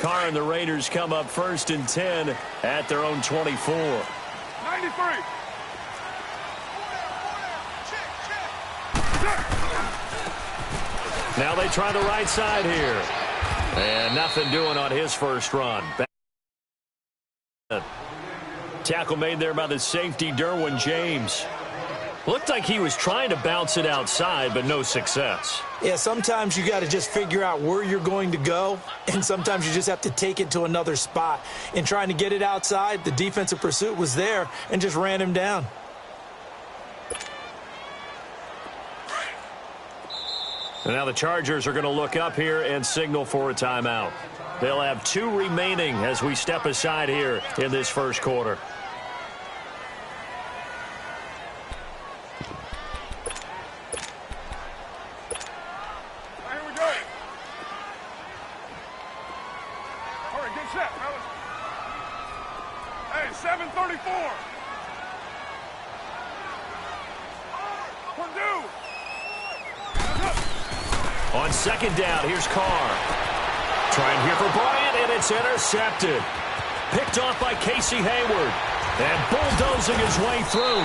Carr and the Raiders come up 1st and 10 at their own 24. 93. Now they try the right side here. And nothing doing on his first run. Tackle made there by the safety, Derwin James. Looked like he was trying to bounce it outside, but no success. Yeah, sometimes you got to just figure out where you're going to go, and sometimes you just have to take it to another spot. In trying to get it outside, the defensive pursuit was there and just ran him down. And now the Chargers are going to look up here and signal for a timeout. They'll have 2 remaining as we step aside here in this first quarter. Here we go. All right, get set, fellas. Hey, 7:34. Purdue. On 2nd down, here's Carr. Trying here for Bryant, and it's intercepted. Picked off by Casey Hayward. And bulldozing his way through.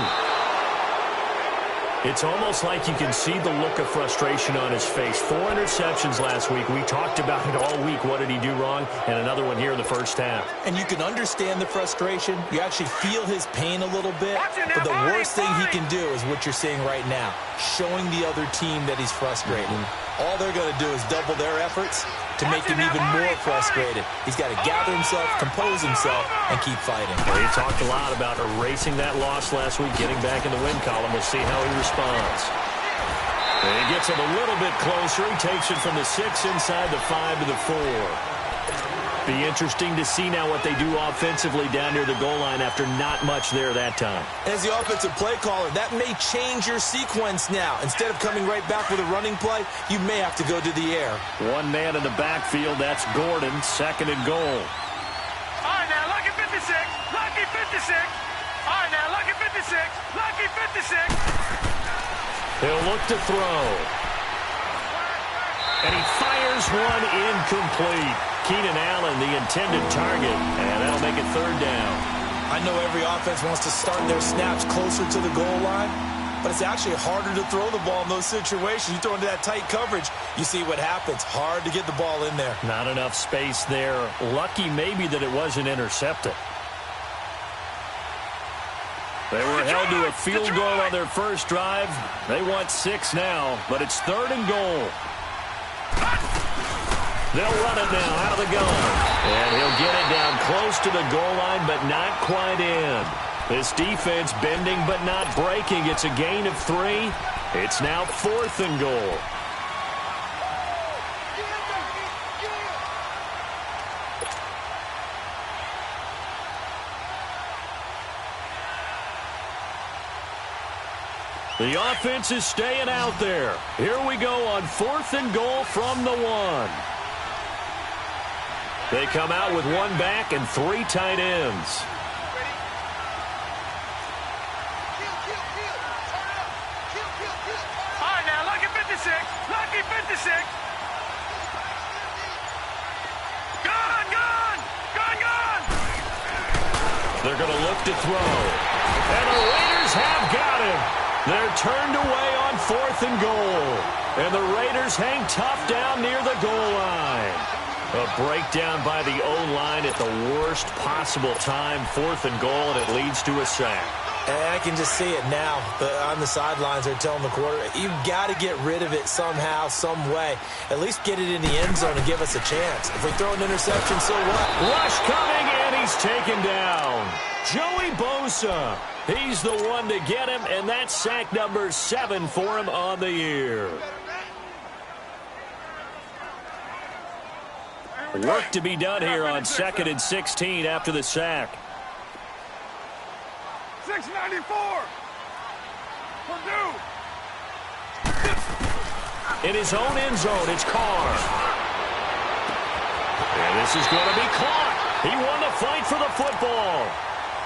It's almost like you can see the look of frustration on his face. 4 interceptions last week. We talked about it all week. What did he do wrong? And another one here in the first half. And you can understand the frustration. You actually feel his pain a little bit. But the worst thing he can do is what you're seeing right now, showing the other team that he's frustrated. All they're going to do is double their efforts to make him even more frustrated. He's got to gather himself, compose himself, and keep fighting. Well, he talked a lot about erasing that loss last week, getting back in the win column. We'll see how he responds. And he gets him a little bit closer. He takes it from the 6 inside the 5 to the 4. Be interesting to see now what they do offensively down near the goal line after not much there that time. As the offensive play caller, that may change your sequence now. Instead of coming right back with a running play, you may have to go to the air. 1 man in the backfield. That's Gordon, 2nd and goal. All right, now, lucky 56. Lucky 56. All right, now, lucky 56. Lucky 56. He'll look to throw. And he fires one incomplete. Keenan Allen, the intended target, and that'll make it 3rd down. I know every offense wants to start their snaps closer to the goal line, but it's actually harder to throw the ball in those situations. You throw into that tight coverage, you see what happens. Hard to get the ball in there. Not enough space there. Lucky maybe that it wasn't intercepted. They were held to a field goal on their first drive. They want 6 now, but it's 3rd and goal. They'll run it now out of the gun. And he'll get it down close to the goal line, but not quite in. This defense bending but not breaking. It's a gain of 3. It's now 4th and goal. The offense is staying out there. Here we go on 4th and goal from the 1. They come out with 1 back and 3 tight ends. All right, now, lucky 56. Lucky 56. Gone, gone. Gone, gone. They're going to look to throw. And the Raiders have got him. They're turned away on 4th and goal. And the Raiders hang tough down near the goal line. A breakdown by the O-line at the worst possible time. 4th and goal, and it leads to a sack. And I can just see it now. On the sidelines, they're telling the quarterback, you've got to get rid of it somehow, some way. At least get it in the end zone and give us a chance. If we throw an interception, so what? Rush coming, and he's taken down. Joey Bosa. He's the one to get him, and that's sack number 7 for him on the year. Work to be done here on 2nd and 16 after the sack. 694. Purdue. In his own end zone, it's Carr. And this is going to be caught. He won the fight for the football.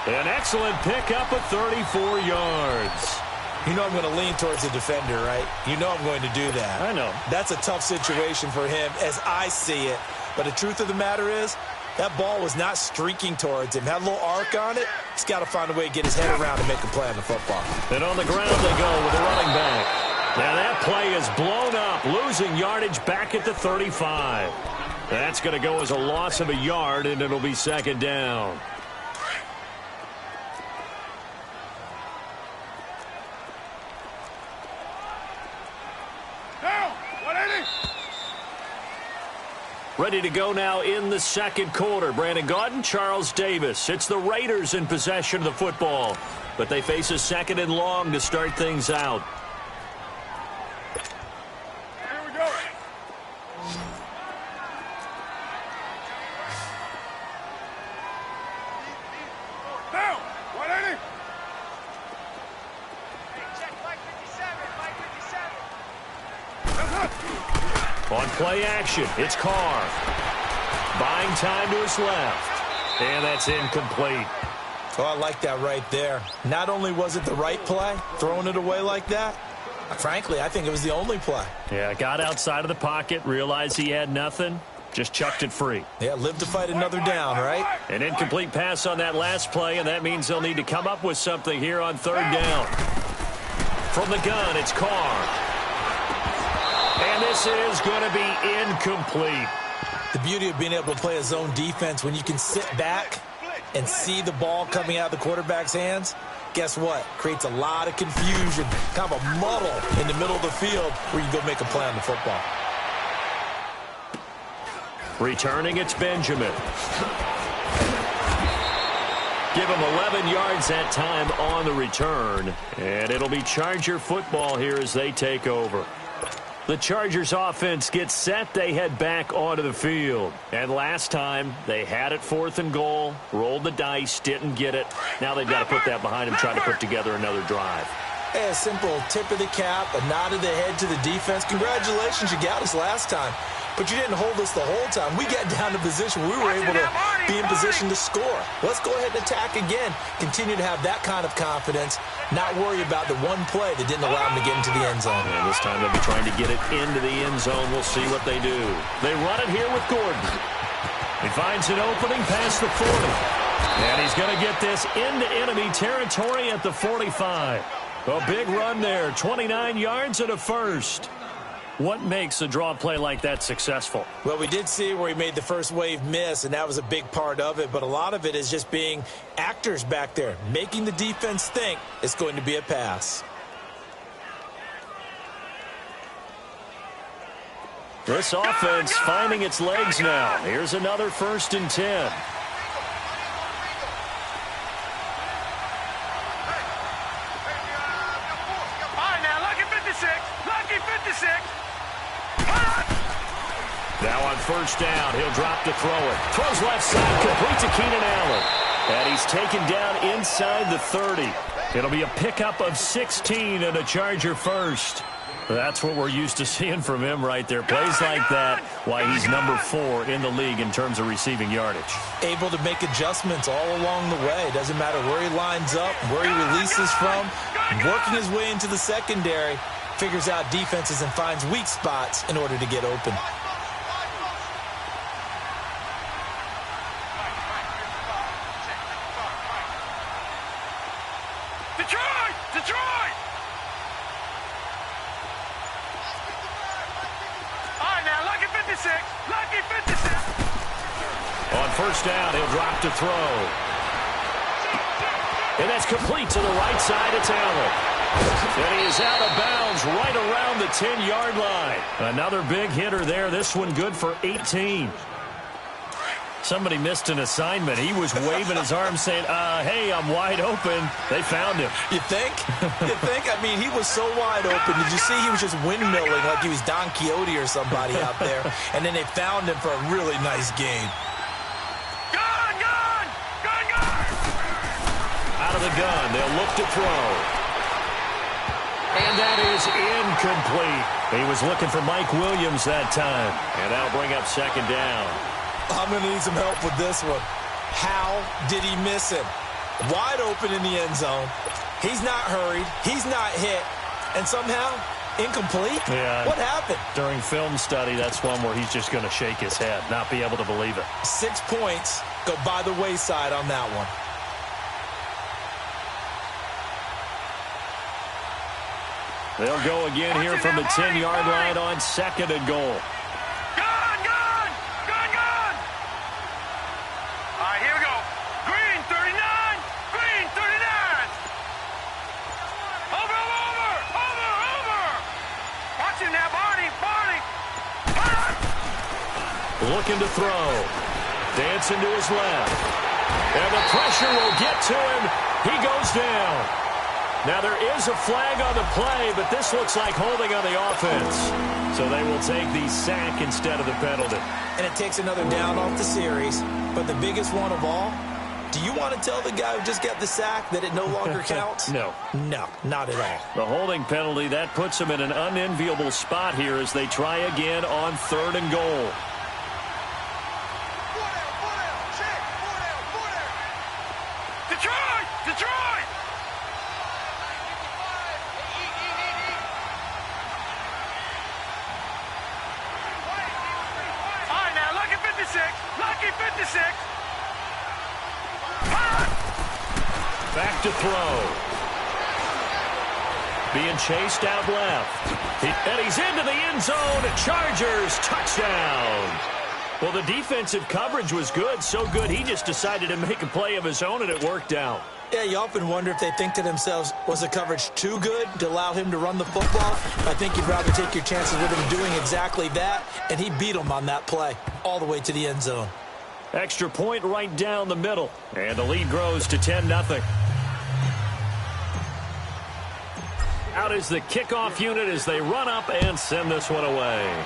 An excellent pickup of 34 yards. You know I'm going to lean towards the defender, right? You know I'm going to do that. I know. That's a tough situation for him as I see it. But the truth of the matter is, that ball was not streaking towards him. Had a little arc on it. He's got to find a way to get his head around and make a play on the football. And on the ground they go with the running back. Now that play is blown up, losing yardage back at the 35. That's going to go as a loss of a yard, and it'll be second down. Ready to go now in the second quarter. Brandon Gaudin, Charles Davis. It's the Raiders in possession of the football, but they face a second and long to start things out. Here we go. Down. 180. Hey, check Mike 57. Mike 57. On play action, it's Carr. Buying time to his left. And that's incomplete. Oh, I like that right there. Not only was it the right play, throwing it away like that, frankly, I think it was the only play. Yeah, got outside of the pocket, realized he had nothing, just chucked it free. Yeah, live to fight another down, right? An incomplete pass on that last play, and that means they'll need to come up with something here on third down. From the gun, it's Carr. And this is going to be incomplete. The beauty of being able to play a zone defense when you can sit back and see the ball coming out of the quarterback's hands, guess what? Creates a lot of confusion, kind of a muddle in the middle of the field where you go make a play on the football. Returning, it's Benjamin. Give him 11 yards that time on the return. And it'll be Charger football here as they take over. The Chargers offense gets set. They head back onto the field. And last time, they had it 4th and goal, rolled the dice, didn't get it. Now they've got to put that behind them, try to put together another drive. Hey, a simple tip of the cap, a nod of the head to the defense. Congratulations, you got us last time. But you didn't hold us the whole time. We got down to position where we were able to be in position to score. Let's go ahead and attack again. Continue to have that kind of confidence. Not worry about the one play that didn't allow them to get into the end zone. And this time they'll be trying to get it into the end zone. We'll see what they do. They run it here with Gordon. He finds an opening past the 40. And he's going to get this into enemy territory at the 45. A big run there. 29 yards and a first. What makes a draw play like that successful? Well, we did see where he made the first wave miss, and that was a big part of it. But a lot of it is just being actors back there, making the defense think it's going to be a pass. This offense finding its legs now. Here's another 1st and 10. Now on 1st down, he'll drop to throw it. Throws left side, complete to Keenan Allen. And he's taken down inside the 30. It'll be a pickup of 16 and a Charger first. That's what we're used to seeing from him right there. Plays like that, why he's number 4 in the league in terms of receiving yardage. Able to make adjustments all along the way. Doesn't matter where he lines up, where he releases from. Working his way into the secondary, figures out defenses and finds weak spots in order to get open. Detroit! All right, now, lucky 56. Lucky 56. On 1st down, he'll drop to throw. And that's complete to the right side. It's Allen. And he is out of bounds right around the 10-yard line. Another big hitter there. This one good for 18. Somebody missed an assignment. He was waving his arms saying, hey, I'm wide open. They found him. You think? You think? I mean, he was so wide open. Did you see he was just windmilling like he was Don Quixote or somebody out there? And then they found him for a really nice game. Gun! Out of the gun, they'll look to throw. And that is incomplete. He was looking for Mike Williams that time. And that'll bring up 2nd down. I'm going to need some help with this one. How did he miss him? Wide open in the end zone. He's not hurried. He's not hit. And somehow Incomplete? Yeah. What happened? During film study, that's one where he's just going to shake his head, not be able to believe it. 6 points go by the wayside on that one. They'll go again here from the 10-yard line on 2nd and goal. Gone! All right, here we go. Green, 39. Green, 39. Over. Watch him now, Barney. Looking to throw. Dancing to his left. And the pressure will get to him. He goes down. Now, there is a flag on the play, but this looks like holding on the offense. So they will take the sack instead of the penalty. And it takes another down off the series. But the biggest one of all, do you want to tell the guy who just got the sack that it no longer counts? No. No, not at all. The holding penalty, that puts them in an unenviable spot here as they try again on 3rd and goal. Detroit! All right, now, lucky 56. Back to throw. Being chased out left. And he's into the end zone. Chargers, touchdown. Well, the defensive coverage was good, so good he just decided to make a play of his own, and it worked out. Yeah, you often wonder if they think to themselves, was the coverage too good to allow him to run the football? I think you'd rather take your chances with him doing exactly that, and he beat him on that play all the way to the end zone. Extra point right down the middle, and the lead grows to 10-0. Out is the kickoff unit as they run up and send this one away.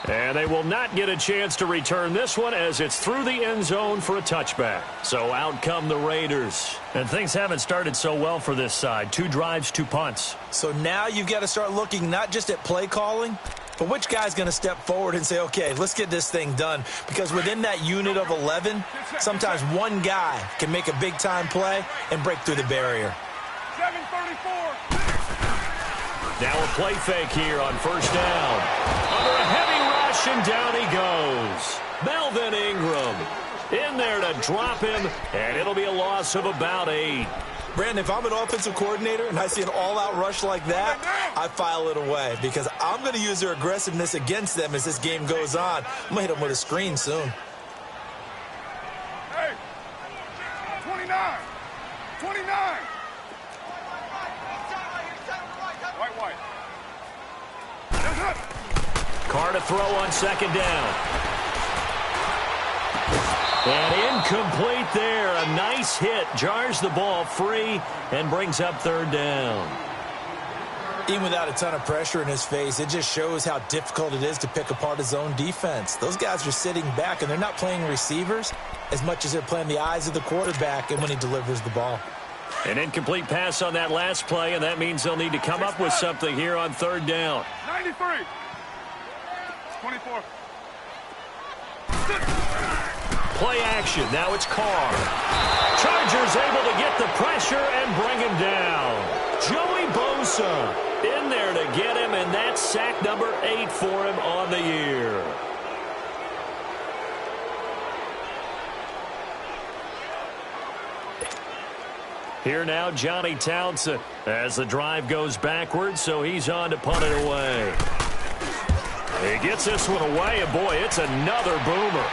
And they will not get a chance to return this one as it's through the end zone for a touchback. So out come the Raiders. And things haven't started so well for this side. 2 drives, 2 punts. So now you've got to start looking not just at play calling, but which guy's going to step forward and say, okay, let's get this thing done. Because within that unit of 11, sometimes one guy can make a big-time play and break through the barrier. 7:34. Now a play fake here on 1st down. Under a heavy rush, and down he goes. Melvin Ingram in there to drop him, and it'll be a loss of about 8. Brandon, if I'm an offensive coordinator and I see an all-out rush like that, I file it away because I'm going to use their aggressiveness against them as this game goes on. I'm going to hit them with a screen soon. Hey, 29. Carr to throw on 2nd down. And incomplete there. A nice hit. Jars the ball free and brings up 3rd down. Even without a ton of pressure in his face, it just shows how difficult it is to pick apart his own defense. Those guys are sitting back, and they're not playing receivers as much as they're playing the eyes of the quarterback and when he delivers the ball. An incomplete pass on that last play, and that means they'll need to come up with something here on 3rd down. 93. 24. Play action. Now it's Carr. Chargers able to get the pressure and bring him down. Joey Bosa in there to get him, and that's sack number 8 for him on the year. Here now, Johnny Townsend as the drive goes backwards, so he's on to punt it away. He gets this one away, and boy, it's another boomer.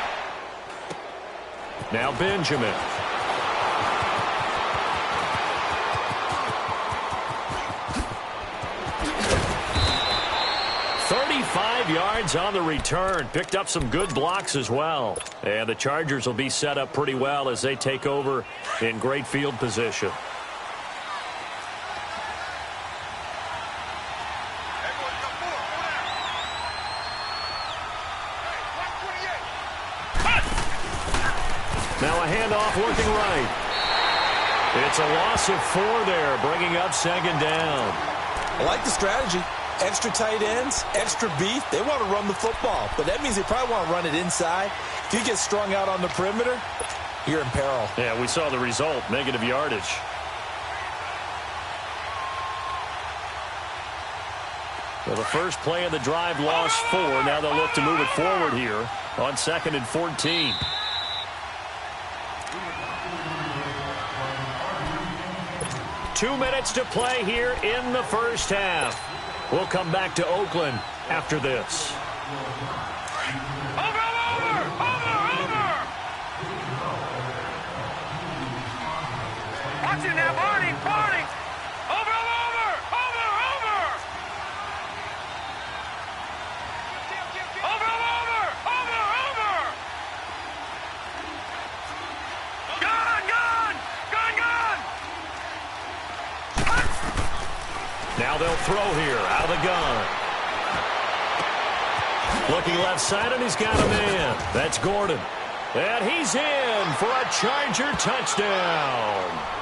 Now Benjamin. Yards on the return. Picked up some good blocks as well. And the Chargers will be set up pretty well as they take over in great field position. Now a handoff working right. It's a loss of 4 there, bringing up 2nd down. I like the strategy. Extra tight ends, extra beef. They want to run the football, but that means they probably want to run it inside. If you get strung out on the perimeter, you're in peril. Yeah, we saw the result, negative yardage. Well, the first play of the drive lost 4. Now they'll look to move it forward here on 2nd and 14. Two minutes to play here in the first half. We'll come back to Oakland after this. Over! Watch it now, Barney! Over! Gone! Now they'll throw here, out of the gun. Looking left side, and he's got a man. That's Gordon. And he's in for a Charger touchdown.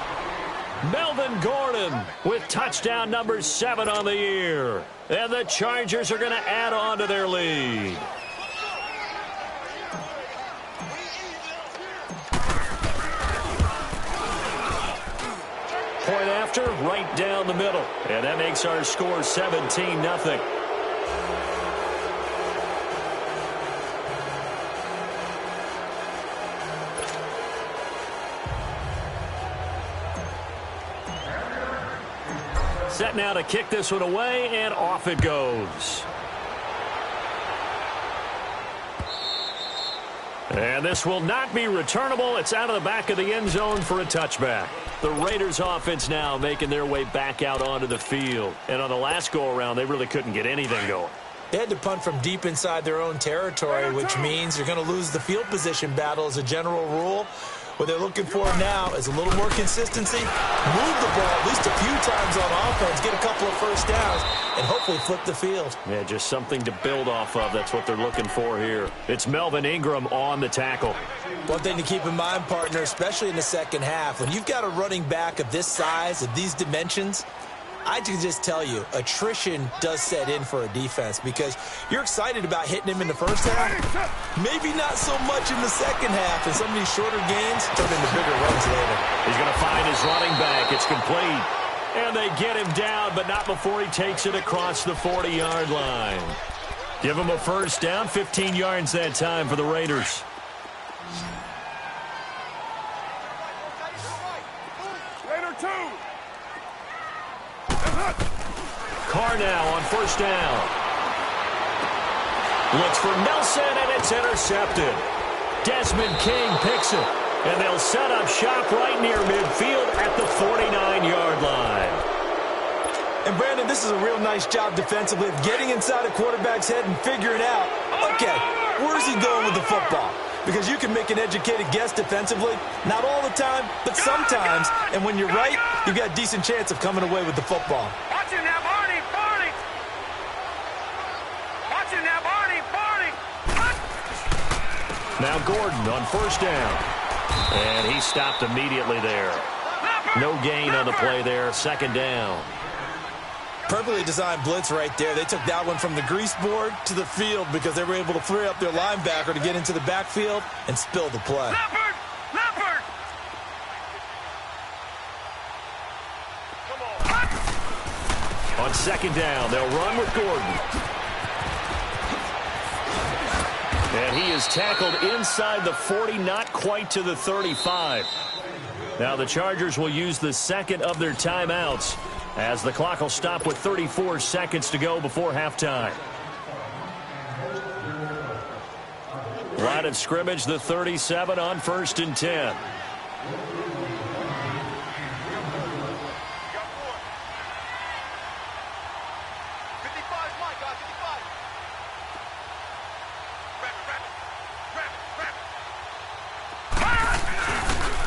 Melvin Gordon with touchdown number 7 on the year. And the Chargers are going to add on to their lead. Point after, right down the middle. And that makes our score 17-0. Set now to kick this one away, and off it goes. And this will not be returnable. It's out of the back of the end zone for a touchback. The Raiders offense now making their way back out onto the field. And on the last go-around, they really couldn't get anything going. They had to punt from deep inside their own territory, which means you're going to lose the field position battle as a general rule. What they're looking for now is a little more consistency, move the ball at least a few times on offense, get a couple of first downs, and hopefully flip the field. Yeah, just something to build off of. That's what they're looking for here. It's Melvin Ingram on the tackle. One thing to keep in mind, partner, especially in the second half, when you've got a running back of this size, of these dimensions, I can just tell you, attrition does set in for a defense because you're excited about hitting him in the first half. Maybe not so much in the second half, and some of these shorter gains turn into bigger runs later. He's going to find his running back. It's complete. And they get him down, but not before he takes it across the 40-yard line. Give him a first down, 15 yards that time for the Raiders. Raider 2. Carr now on first down. Looks for Nelson, and it's intercepted. Desmond King picks it, and they'll set up shop right near midfield at the 49-yard line. And, Brandon, this is a real nice job defensively of getting inside a quarterback's head and figuring out, okay, where's he going with the football? Because you can make an educated guess defensively, not all the time, but sometimes. And when you're right, you've got a decent chance of coming away with the football. Watch it now, Barney! Watch it now, Barney! Now Gordon on first down. And he stopped immediately there. No gain on the play there. Second down. Perfectly designed blitz right there. They took that one from the grease board to the field because they were able to free up their linebacker to get into the backfield and spill the play. Leopard! Come on. On second down, they'll run with Gordon. And he is tackled inside the 40, not quite to the 35. Now the Chargers will use the second of their timeouts as the clock will stop with 34 seconds to go before halftime. Line of scrimmage, the 37 on 1st and 10.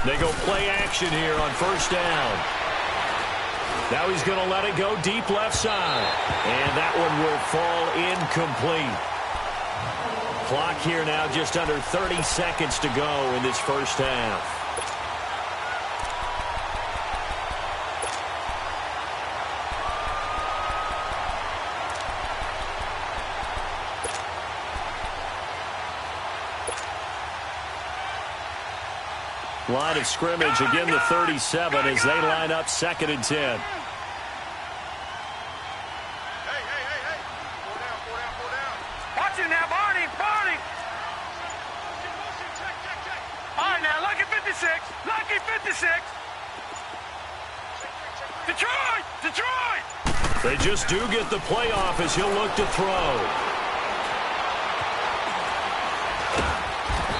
They go play action here on first down. Now he's going to let it go deep left side. And that one will fall incomplete. Clock here now just under 30 seconds to go in this first half. Line of scrimmage, again the 37 as they line up 2nd and 10. 56. Lucky 56. Detroit! Detroit! They just do get the playoff as he'll look to throw.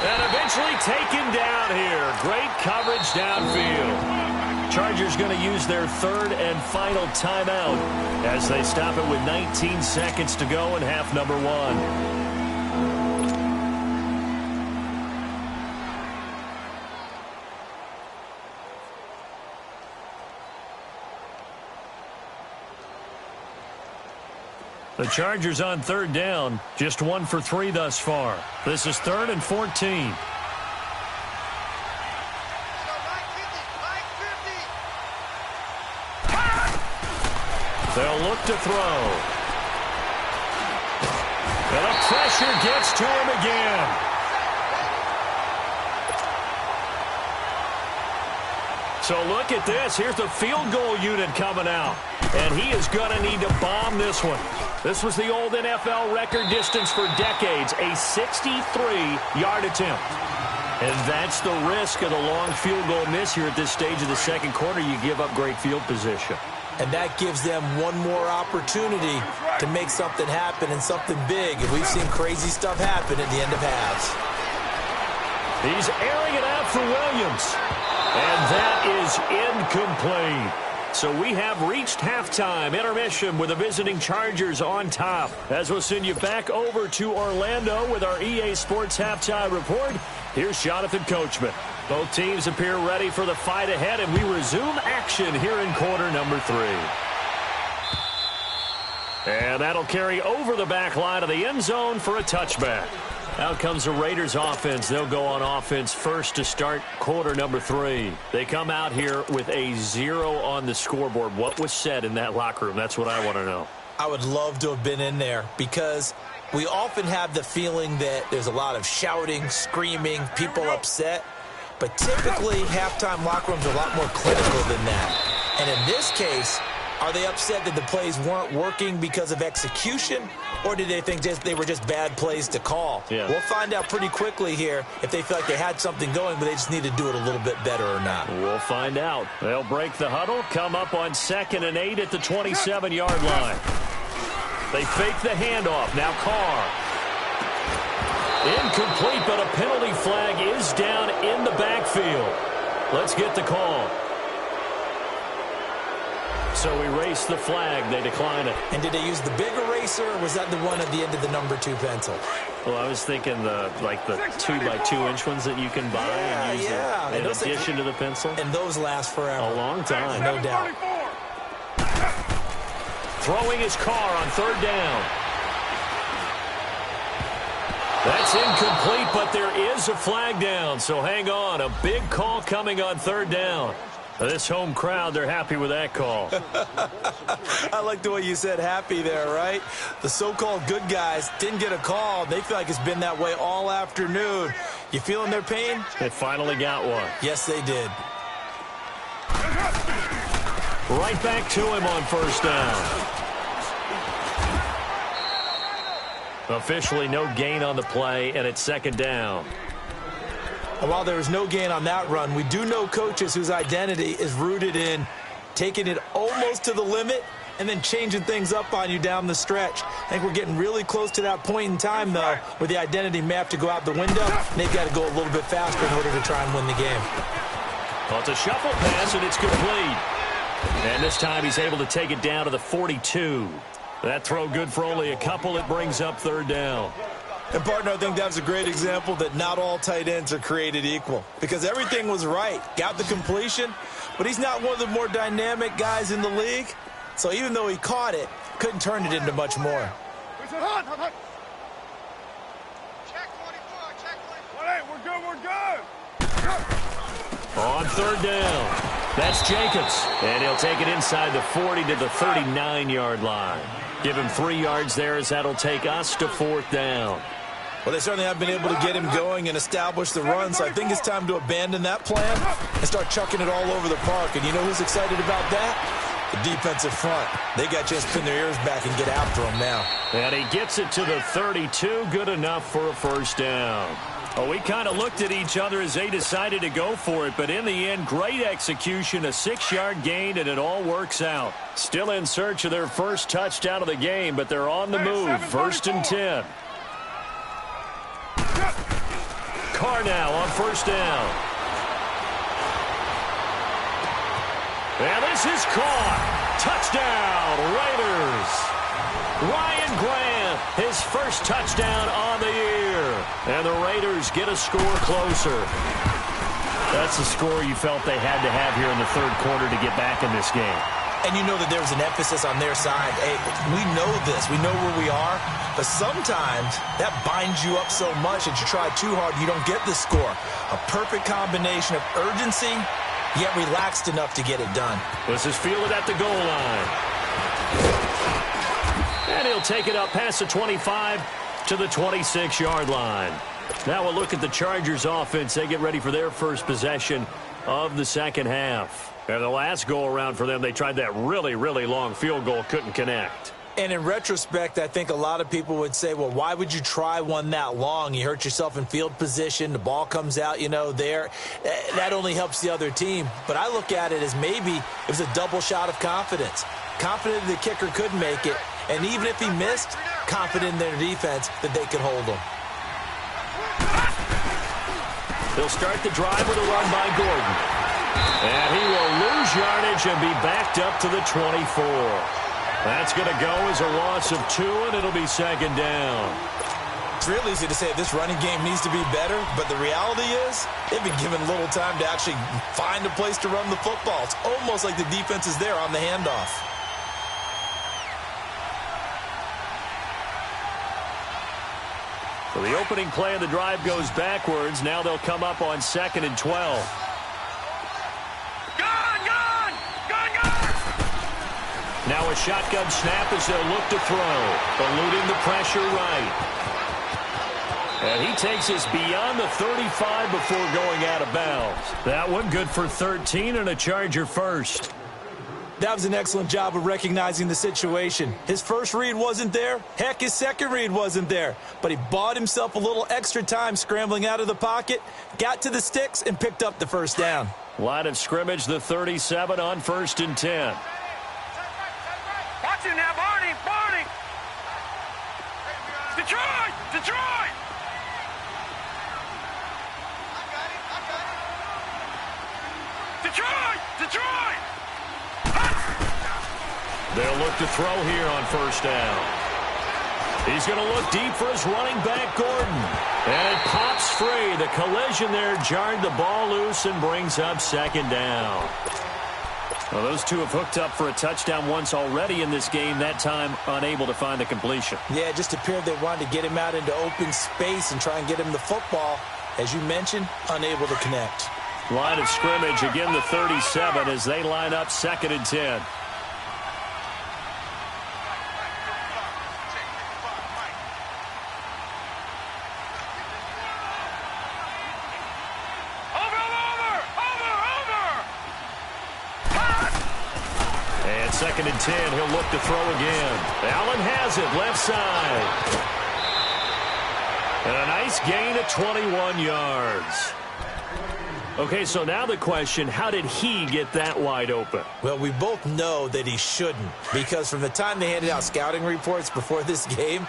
And eventually taken down here. Great coverage downfield. Chargers going to use their third and final timeout as they stop it with 19 seconds to go in half number one. The Chargers on third down, just 1 for 3 thus far. This is 3rd and 14. They'll look to throw. And the pressure gets to him again. So look at this. Here's the field goal unit coming out. And he is going to need to bomb this one. This was the old NFL record distance for decades, a 63-yard attempt. And that's the risk of the long field goal miss here at this stage of the second quarter. You give up great field position. And that gives them one more opportunity to make something happen and something big. And we've seen crazy stuff happen at the end of halves. He's airing it out for Williams. And that is incomplete. So we have reached halftime intermission with the visiting Chargers on top. As we'll send you back over to Orlando with our EA Sports halftime report, here's Jonathan Coachman. Both teams appear ready for the fight ahead, and we resume action here in quarter number 3. And that'll carry over the back line of the end zone for a touchback. Out comes the Raiders offense. They'll go on offense first to start quarter number 3. They come out here with a 0 on the scoreboard. What was said in that locker room? That's what I want to know. I would love to have been in there because we often have the feeling that there's a lot of shouting, screaming, people upset. But typically, halftime locker rooms are a lot more clinical than that. And in this case, are they upset that the plays weren't working because of execution, or did they think they were just bad plays to call? Yeah. We'll find out pretty quickly here if they feel like they had something going, but they just need to do it a little bit better or not. We'll find out. They'll break the huddle, come up on 2nd and 8 at the 27-yard line. They fake the handoff. Now Carr. Incomplete, but a penalty flag is down in the backfield. Let's get the call. So erase the flag. They decline it. And did they use the big eraser, or was that the one at the end of the number 2 pencil? Well, I was thinking the 2x2-inch ones that you can buy and use in addition to the pencil. And those last forever. A long time. No doubt. Throwing his Carr on 3rd down. That's incomplete, but there is a flag down, so hang on. A big call coming on 3rd down. This home crowd, they're happy with that call. I like the way you said happy there, right? The so-called good guys didn't get a call. They feel like it's been that way all afternoon. You feeling their pain? They finally got one. Yes, they did. Right back to him on 1st down. Officially no gain on the play, and it's 2nd down. And while there was no gain on that run, we do know coaches whose identity is rooted in taking it almost to the limit and then changing things up on you down the stretch. I think we're getting really close to that point in time, though, where the identity may have to go out the window, and they've got to go a little bit faster in order to try and win the game. Well, it's a shuffle pass, and it's complete. And this time he's able to take it down to the 42. That throw good for only a couple. It brings up 3rd down. And, partner, I think that's a great example that not all tight ends are created equal, because everything was right. Got the completion, but he's not one of the more dynamic guys in the league. So even though he caught it, couldn't turn it into much more. Check 24, check 24. We're good. On 3rd down. That's Jacobs. And he'll take it inside the 40 to the 39-yard line. Give him 3 yards there as that'll take us to 4th down. Well, they certainly have been able to get him going and establish the run, so I think it's time to abandon that plan and start chucking it all over the park. And you know who's excited about that? The defensive front. They got to just pin their ears back and get after him now. And he gets it to the 32. Good enough for a 1st down. Well, we kind of looked at each other as they decided to go for it, but in the end, great execution, a 6-yard gain, and it all works out. Still in search of their first touchdown of the game, but they're on the move. 1st and 10. Carr now on 1st down. And this is caught. Touchdown, Raiders. Ryan Grant, his first touchdown on the year. And the Raiders get a score closer. That's the score you felt they had to have here in the third quarter to get back in this game. And you know that there was an emphasis on their side. Hey, we know this. We know where we are. But sometimes that binds you up so much that you try too hard, you don't get the score. A perfect combination of urgency, yet relaxed enough to get it done. This is fielded at the goal line. And he'll take it up past the 25 to the 26-yard line. Now we'll look at the Chargers offense. They get ready for their first possession of the second half. And the last go-around for them, they tried that really, really long field goal, couldn't connect. And in retrospect, I think a lot of people would say, well, why would you try one that long? You hurt yourself in field position. The ball comes out, there. That only helps the other team. But I look at it as maybe it was a double shot of confidence. Confident the kicker could make it. And even if he missed, confident in their defense that they could hold him. They'll start the drive with a run by Gordon. And he will lose yardage and be backed up to the 24. That's going to go as a loss of 2, and it'll be 2nd down. It's real easy to say this running game needs to be better, but the reality is they've been given little time to actually find a place to run the football. It's almost like the defense is there on the handoff. So the opening play of the drive goes backwards. Now they'll come up on 2nd and 12. Now a shotgun snap as they'll look to throw. Eluding the pressure right. And he takes us beyond the 35 before going out of bounds. That one good for 13 and a Charger first. That was an excellent job of recognizing the situation. His first read wasn't there. Heck, his second read wasn't there. But he bought himself a little extra time scrambling out of the pocket, got to the sticks, and picked up the first down. Line of scrimmage, the 37 on 1st and 10. Watch it now, Barney! Barney! Detroit! Detroit! Detroit! Detroit! They'll look to throw here on 1st down. He's going to look deep for his running back, Gordon. And it pops free. The collision there jarred the ball loose and brings up 2nd down. Well, those two have hooked up for a touchdown once already in this game, that time unable to find the completion. Yeah, it just appeared they wanted to get him out into open space and try and get him the football. As you mentioned, unable to connect. Line of scrimmage, again the 37 as they line up 2nd and 10. And 2nd and 10, he'll look to throw again. Allen has it, left side. And a nice gain of 21 yards. Okay, so now the question, how did he get that wide open? Well, we both know that he shouldn't, because from the time they handed out scouting reports before this game,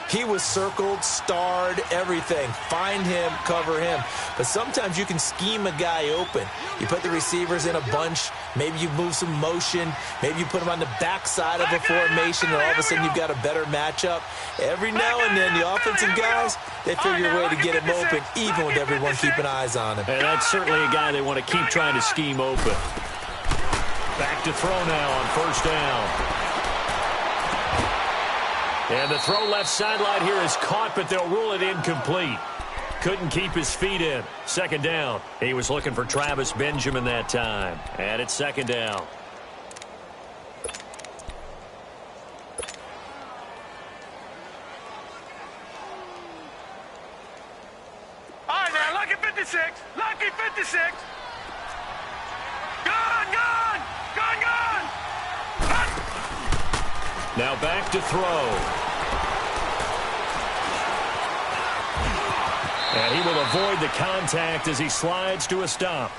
he was circled, starred, everything. Find him, cover him. But sometimes you can scheme a guy open. You put the receivers in a bunch. Maybe you move some motion. Maybe you put them on the backside of a formation, and all of a sudden you've got a better matchup. Every now and then, the offensive guys, they figure a way to get him open, even with everyone keeping eyes on him. And that's certainly a guy they want to keep trying to scheme open. Back to throw now on 1st down. And the throw left sideline here is caught, but they'll rule it incomplete. Couldn't keep his feet in. 2nd down. He was looking for Travis Benjamin that time. And it's 2nd down. All right, now, lucky 56. Lucky 56. Gone, gone. Gone, gone. Now back to throw. And he will avoid the contact as he slides to a stop.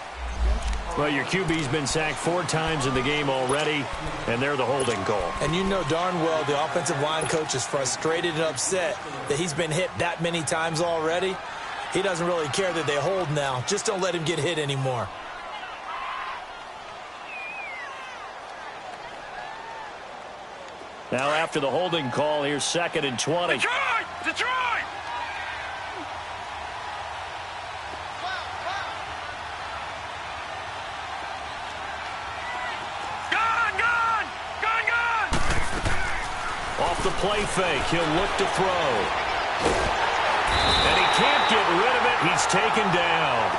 Well, your QB's been sacked 4 times in the game already, and they're the holding call. And you know darn well the offensive line coach is frustrated and upset that he's been hit that many times already. He doesn't really care that they hold now. Just don't let him get hit anymore. Now after the holding call, here's 2nd and 20. Detroit! Detroit! Off the play fake, he'll look to throw. And he can't get rid of it. He's taken down.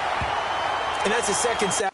And that's his 2nd sack.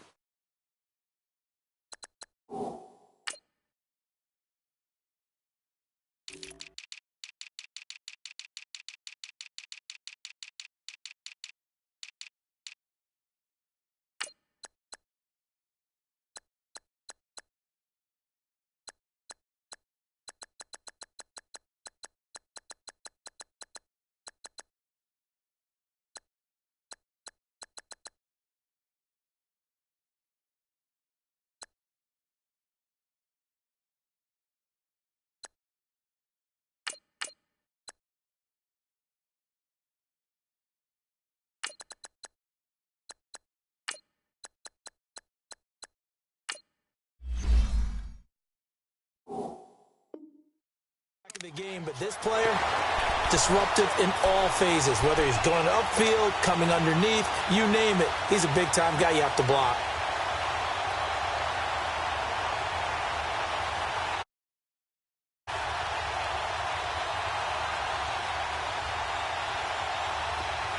The game, but this player, disruptive in all phases, whether he's going upfield, coming underneath, you name it. He's a big-time guy you have to block.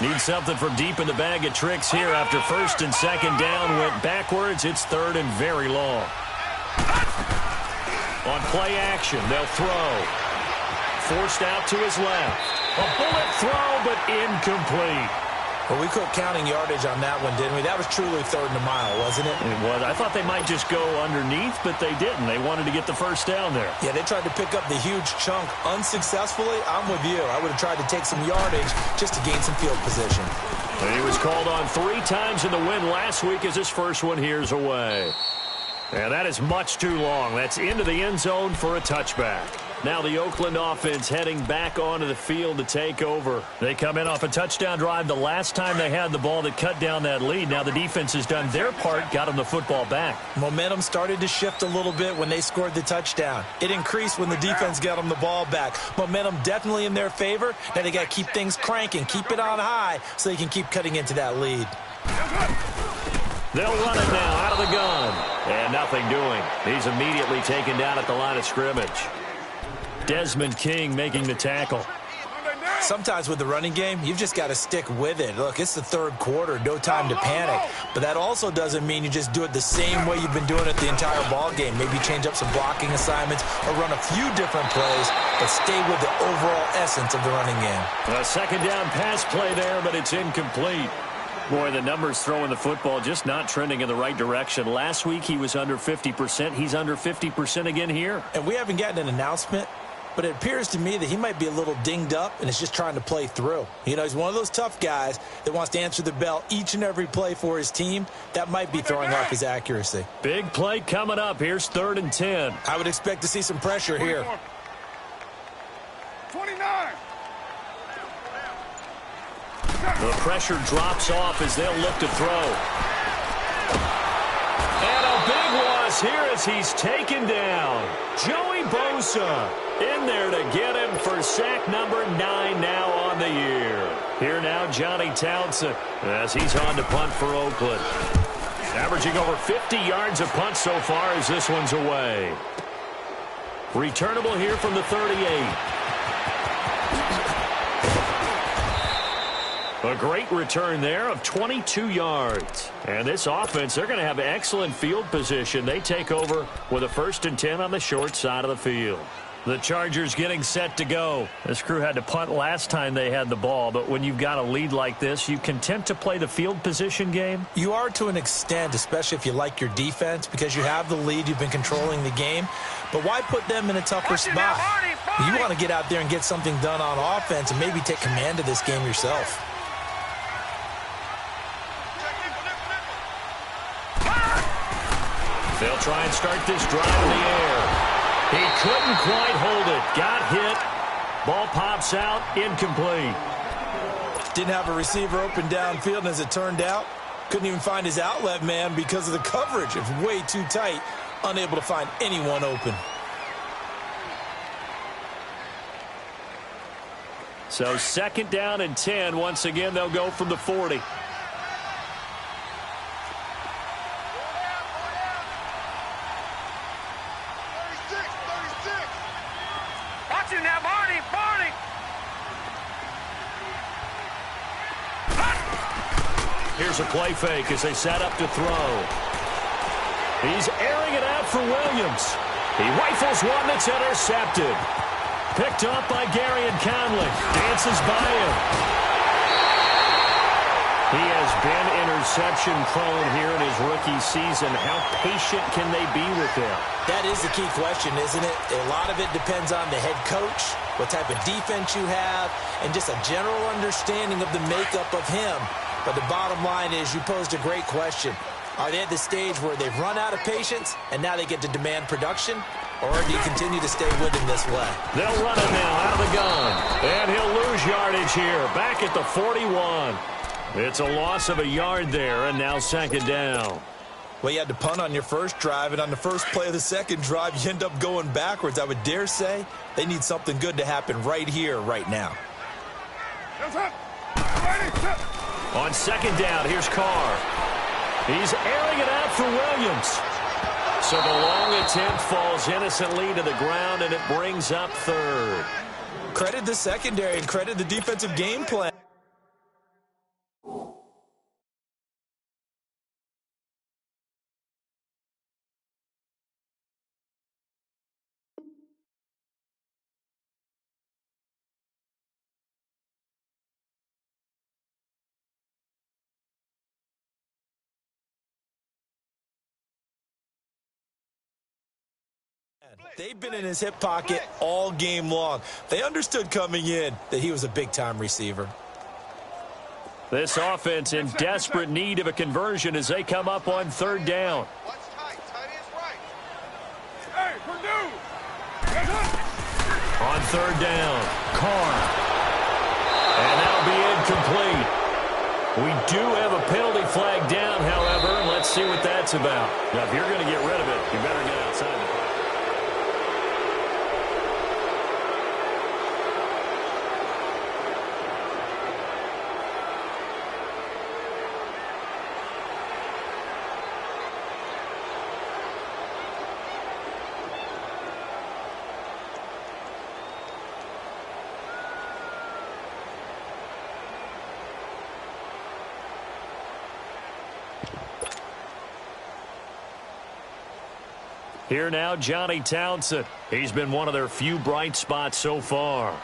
Needs something from deep in the bag of tricks here after 1st and 2nd down. Went backwards. It's 3rd and very long. On play action, they'll throw. Forced out to his left. A bullet throw, but incomplete. Well, we quit counting yardage on that one, didn't we? That was truly 3rd and a mile, wasn't it? It was. I thought they might just go underneath, but they didn't. They wanted to get the 1st down there. Yeah, they tried to pick up the huge chunk unsuccessfully. I'm with you. I would have tried to take some yardage just to gain some field position. And he was called on 3 times in the win last week as his first one here's away. And that is much too long. That's into the end zone for a touchback. Now the Oakland offense heading back onto the field to take over. They come in off a touchdown drive the last time they had the ball that cut down that lead. Now the defense has done their part, got them the football back. Momentum started to shift a little bit when they scored the touchdown. It increased when the defense got them the ball back. Momentum definitely in their favor. Now they got to keep things cranking, keep it on high so they can keep cutting into that lead. They'll run it now out of the gun. And nothing doing. He's immediately taken down at the line of scrimmage. Desmond King making the tackle. Sometimes with the running game, you've just got to stick with it. Look, it's the 3rd quarter, no time to panic. But that also doesn't mean you just do it the same way you've been doing it the entire ball game. Maybe change up some blocking assignments or run a few different plays, but stay with the overall essence of the running game. A 2nd down pass play there, but it's incomplete. Boy, the numbers throwing the football just not trending in the right direction. Last week he was under 50%. He's under 50% again here. And we haven't gotten an announcement, but it appears to me that he might be a little dinged up and is just trying to play through. You know, he's one of those tough guys that wants to answer the bell each and every play for his team. That might be throwing off his accuracy. Big play coming up. Here's 3rd and 10. I would expect to see some pressure here. 29. The pressure drops off as they'll look to throw. And a big loss here as he's taken down. Joey Bosa in there to get him for sack number 9 now on the year. Here now, Johnny Townsend as he's on to punt for Oakland. Averaging over 50 yards a punt so far as this one's away. Returnable here from the 38. A great return there of 22 yards. And this offense, they're going to have excellent field position. They take over with a 1st and 10 on the short side of the field. The Chargers getting set to go. This crew had to punt last time they had the ball, but when you've got a lead like this, you content to play the field position game? You are to an extent, especially if you like your defense, because you have the lead, you've been controlling the game. But why put them in a tougher spot? You want to get out there and get something done on offense and maybe take command of this game yourself. They'll try and start this drive in the air. He couldn't quite hold it. Got hit. Ball pops out. Incomplete. Didn't have a receiver open downfield, and as it turned out, couldn't even find his outlet man because of the coverage. It was way too tight. Unable to find anyone open. So 2nd down and 10. Once again, they'll go from the 40. Watch him now, Barney! Barney! Here's a play fake as they set up to throw. He's airing it out for Williams. He rifles one that's intercepted. Picked up by Gary and Conley. Dances by him. He has been interception prone here in his rookie season. How patient can they be with him? That is the key question, isn't it? A lot of it depends on the head coach, what type of defense you have, and just a general understanding of the makeup of him. But the bottom line is you posed a great question. Are they at the stage where they've run out of patience and now they get to demand production? Or do you continue to stay with him this way? They'll run it now out of the gun. And he'll lose yardage here. Back at the 41. It's a loss of a yard there, and now 2nd down. Well, you had to punt on your first drive, and on the first play of the second drive, you end up going backwards. I would dare say they need something good to happen right here, right now. On 2nd down, here's Carr. He's airing it out for Williams. So the long attempt falls innocently to the ground, and it brings up 3rd. Credit the secondary and credit the defensive game plan. They've been in his hip pocket all game long. They understood coming in that he was a big-time receiver. This offense in desperate need of a conversion as they come up on 3rd down. On 3rd down, Carr. And that'll be incomplete. We do have a penalty flag down, however. Let's see what that's about. Now, if you're going to get rid of it, you better get outside the box. Here now, Johnny Townsend. He's been one of their few bright spots so far.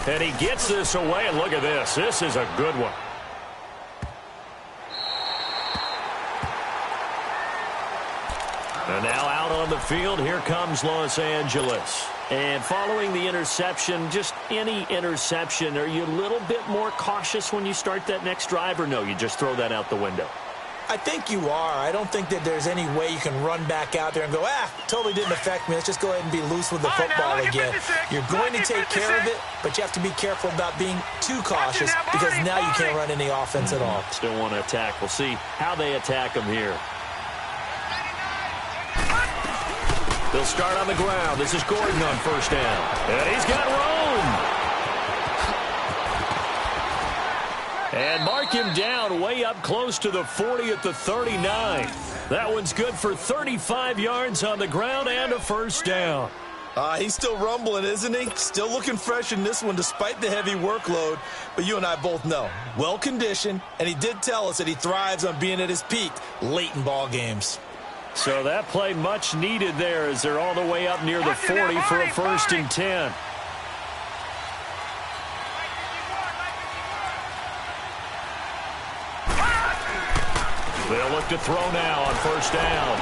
And he gets this away, and look at this. This is a good one. And now out on the field, here comes Los Angeles. And following the interception, just any interception, are you a little bit more cautious when you start that next drive, or no, you just throw that out the window? I think you are. I don't think that there's any way you can run back out there and go, totally didn't affect me. Let's just go ahead and be loose with the football again. You're going to take care of it, but you have to be careful about being too cautious because now you can't run any offense at all. Still want to attack. We'll see how they attack them here. They'll start on the ground. This is Gordon on 1st down. And he's got room. And mark him down way up close to the 40 at the 39. That one's good for 35 yards on the ground and a 1st down. He's still rumbling, isn't he? Still looking fresh in this one despite the heavy workload. But you and I both know, well-conditioned, and he did tell us that he thrives on being at his peak late in ball games. So that play much needed there as they're all the way up near the 40 for a 1st and 10. They'll look to throw now on 1st down.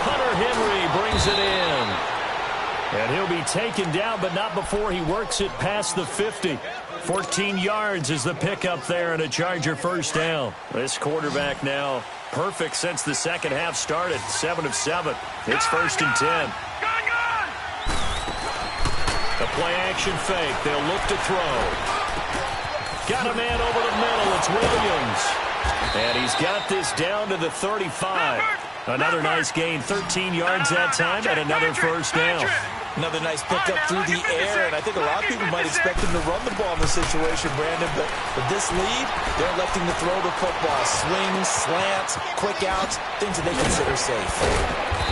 Hunter Henry brings it in. And he'll be taken down, but not before he works it past the 50. 14 yards is the pickup there and a Charger 1st down. This quarterback now perfect since the second half started. 7 of 7. It's 1st and 10. A play-action fake. They'll look to throw. Got a man over the middle. It's Williams. And he's got this down to the 35. Another nice gain. 13 yards that time and another first down. Another nice pickup through the air, and I think a lot of people might expect him to run the ball in this situation, Brandon, but with this lead, they're electing to throw the football. Swings, slants, quick outs, things that they consider safe.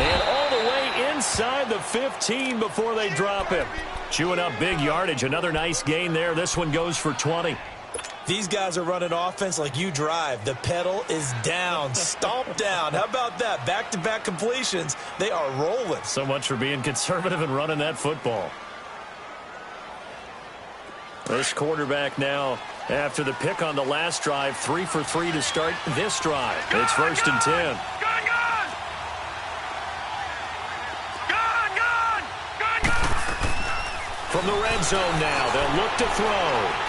And all the way inside the 15 before they drop him. Chewing up big yardage. Another nice gain there. This one goes for 20. These guys are running offense like you drive. The pedal is down, stomped down. How about that? Back-to-back completions. They are rolling. So much for being conservative and running that football. This quarterback now, after the pick on the last drive, 3 for 3 to start this drive. It's 1st and 10. From the red zone now, they'll look to throw.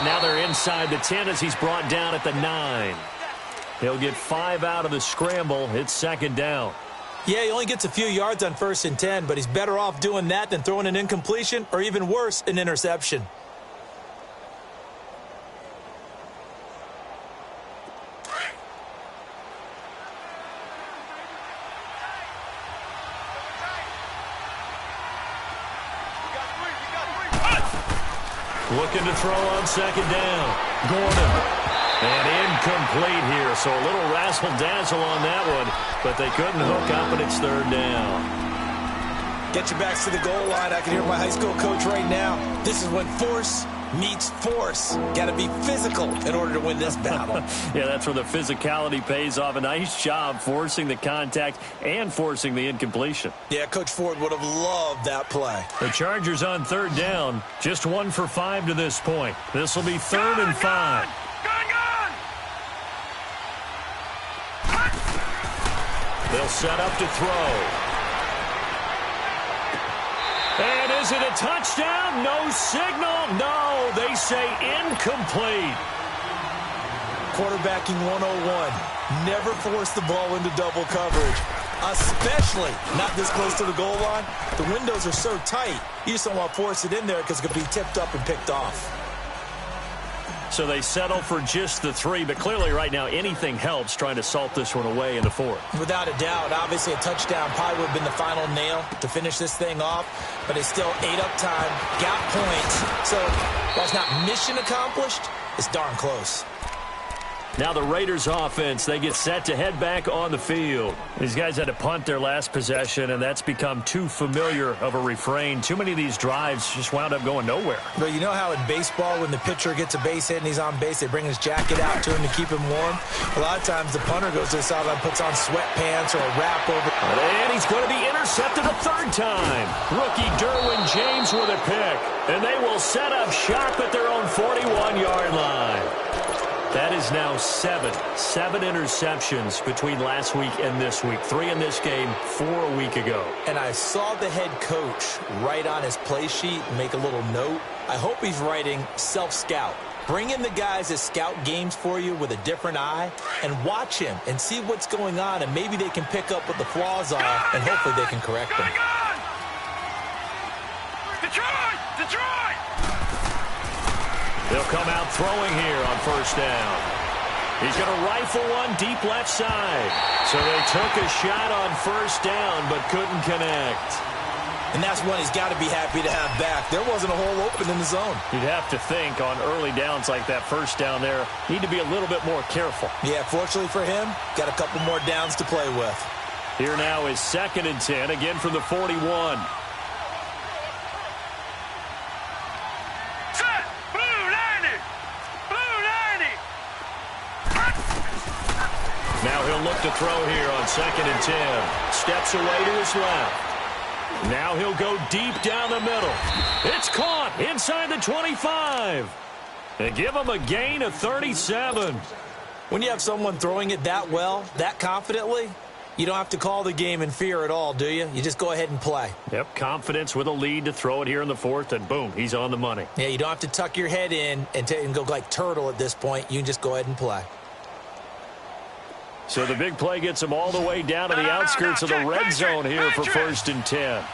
Now they're inside the 10 as he's brought down at the 9. He'll get 5 out of the scramble. It's 2nd down. Yeah, he only gets a few yards on 1st and 10, but he's better off doing that than throwing an incompletion or even worse, an interception. Looking to throw on 2nd down. Gordon. And incomplete here. So a little razzle-dazzle on that one. But they couldn't hook up, and it's 3rd down. Get your backs to the goal line. I can hear my high school coach right now. This is when force meets force. Got to be physical in order to win this battle. Yeah, that's where the physicality pays off. A nice job forcing the contact and forcing the incompletion. Yeah, Coach Ford would have loved that play. The Chargers on 3rd down. Just 1 for 5 to this point. This will be 3rd and 5. They'll set up to throw. And is it a touchdown? No signal. No, they say incomplete. Quarterbacking 101. Never force the ball into double coverage, especially not this close to the goal line. The windows are so tight, you just don't want to force it in there because it could be tipped up and picked off. So they settle for just the 3, but clearly right now anything helps trying to salt this one away in the 4th. Without a doubt, obviously a touchdown probably would have been the final nail to finish this thing off, but it's still 8 up time, got points. So while it's not mission accomplished, it's darn close. Now the Raiders offense, they get set to head back on the field. These guys had to punt their last possession, and that's become too familiar of a refrain. Too many of these drives just wound up going nowhere. But you know how in baseball, when the pitcher gets a base hit and he's on base, they bring his jacket out to him to keep him warm? A lot of times the punter goes to the sideline, puts on sweatpants or a wrap over. And he's going to be intercepted a 3rd time. Rookie Derwin James with a pick. And they will set up shop at their own 41-yard line. That is now 7 interceptions between last week and this week. 3 in this game, 4 a week ago. And I saw the head coach write on his play sheet, make a little note. I hope he's writing self-scout. Bring in the guys that scout games for you with a different eye and watch him and see what's going on, and maybe they can pick up what the flaws are, and hopefully they can correct them. Detroit! They'll come out throwing here on 1st down. He's going to rifle one deep left side. So they took a shot on 1st down but couldn't connect. And that's one he's got to be happy to have back. There wasn't a hole open in the zone. You'd have to think on early downs like that 1st down there, need to be a little bit more careful. Yeah, fortunately for him, got a couple more downs to play with. Here now is 2nd and 10, again from the 41. Now he'll look to throw here on 2nd and 10. Steps away to his left. Now he'll go deep down the middle. It's caught inside the 25. And give him a gain of 37. When you have someone throwing it that well, that confidently, You don't have to call the game in fear at all, do you? You just go ahead and play. Yep, confidence with a lead to throw it here in the fourth, and boom, he's on the money. Yeah, you don't have to tuck your head in and go like turtle at this point. You can just go ahead and play. So the big play gets him all the way down to the outskirts of the red zone here for 1st and 10.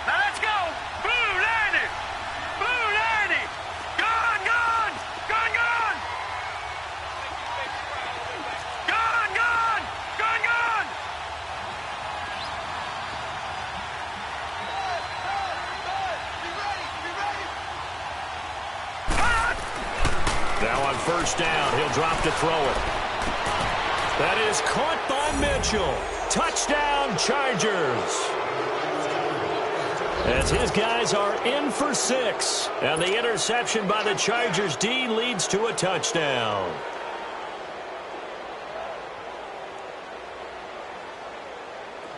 Now let's go. Blue 90. Blue 90. Gone, gone. Gone, gone. Gone, gone. Gone, gone. Now on 1st down, he'll drop to throw it. That is caught by Mitchell. Touchdown, Chargers. As his guys are in for 6. And the interception by the Chargers D leads to a touchdown.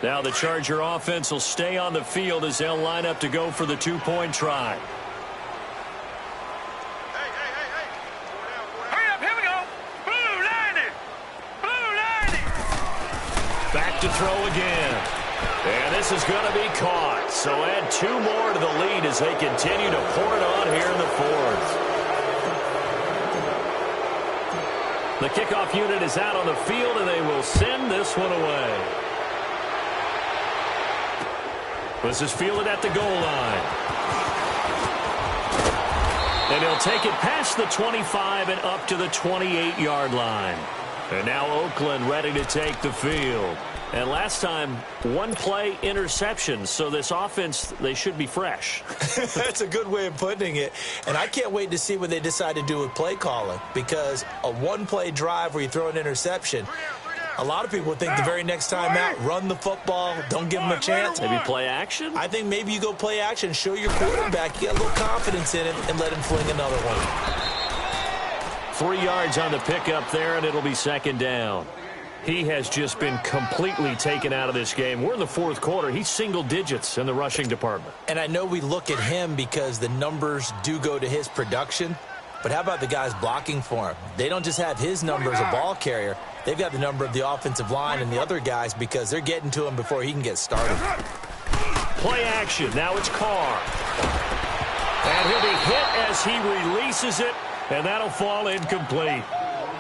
Now the Charger offense will stay on the field as they'll line up to go for the 2-point try. Back to throw again. And this is going to be caught. So add 2 more to the lead as they continue to pour it on here in the 4th. The kickoff unit is out on the field, and they will send this one away. This is fielded at the goal line. And he'll take it past the 25 and up to the 28-yard line. And now Oakland ready to take the field. And last time, 1 play interception. So this offense, they should be fresh. That's a good way of putting it. And I can't wait to see what they decide to do with play calling. Because a 1-play drive where you throw an interception, a lot of people think the very next time out, run the football, don't give them a chance. Maybe play action? I think maybe you go play action, show your quarterback, you get a little confidence in it, and let him fling another one. 3 yards on the pickup there, and it'll be 2nd down. He has just been completely taken out of this game. We're in the 4th quarter. He's single digits in the rushing department. And I know we look at him because the numbers do go to his production, but how about the guys blocking for him? They don't just have his number as a ball carrier. They've got the number of the offensive line and the other guys because they're getting to him before he can get started. Play action. Now it's Carr. And he'll be hit as he releases it. And that'll fall incomplete.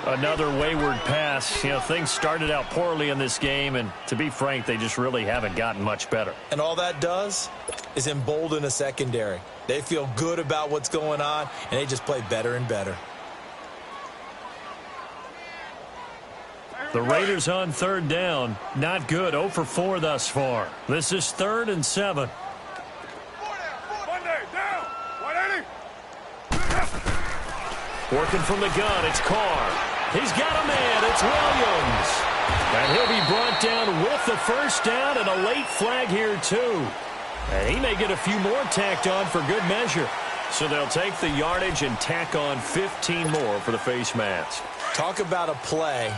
Another wayward pass. You know, things started out poorly in this game, and to be frank, they just really haven't gotten much better. And all that does is embolden a secondary. They feel good about what's going on, and they just play better and better. The Raiders on 3rd down. Not good. 0 for 4 thus far. This is 3rd and 7. Working from the gun, it's Carr. He's got a man, it's Williams. And he'll be brought down with the 1st down and a late flag here too. And he may get a few more tacked on for good measure. So they'll take the yardage and tack on 15 more for the face mask. Talk about a play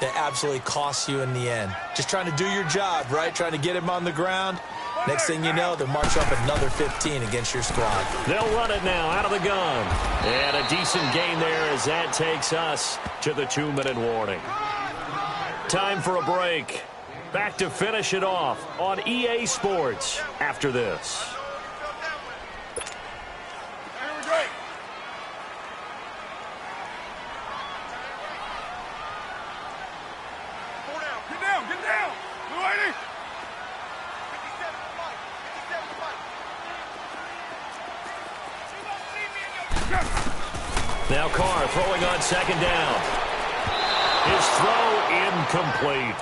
that absolutely costs you in the end. Just trying to do your job, right? Trying to get him on the ground. Next thing you know, they'll march up another 15 against your squad. They'll run it now out of the gun. And a decent gain there as that takes us to the 2-minute warning. Time for a break. Back to finish it off on EA Sports after this. Now Carr throwing on 2nd down. His throw incomplete.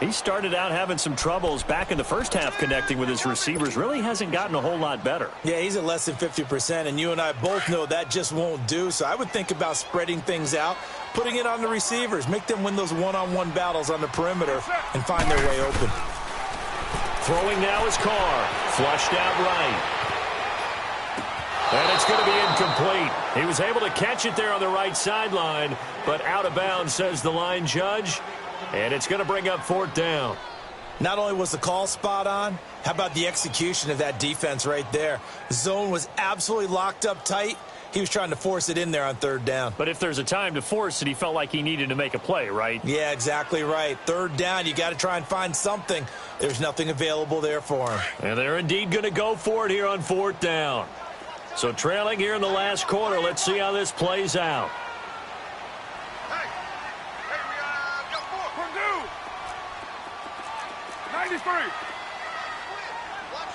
He started out having some troubles back in the first half connecting with his receivers. Really hasn't gotten a whole lot better. Yeah, he's at less than 50%, and you and I both know that just won't do. So I would think about spreading things out, putting it on the receivers, make them win those one-on-one battles on the perimeter, and find their way open. Throwing now is Carr. Flushed out right. And it's going to be incomplete. He was able to catch it there on the right sideline, but out of bounds, says the line judge. And it's going to bring up 4th down. Not only was the call spot on, how about the execution of that defense right there? The zone was absolutely locked up tight, He was trying to force it in there on third down. But if there's a time to force it, he felt like he needed to make a play, right? Yeah, exactly right. Third down, you got to try and find something. There's nothing available there for him. And they're indeed going to go for it here on fourth down. So trailing here in the last quarter, let's see how this plays out. Hey, we got 4. Purdue. 93. Watch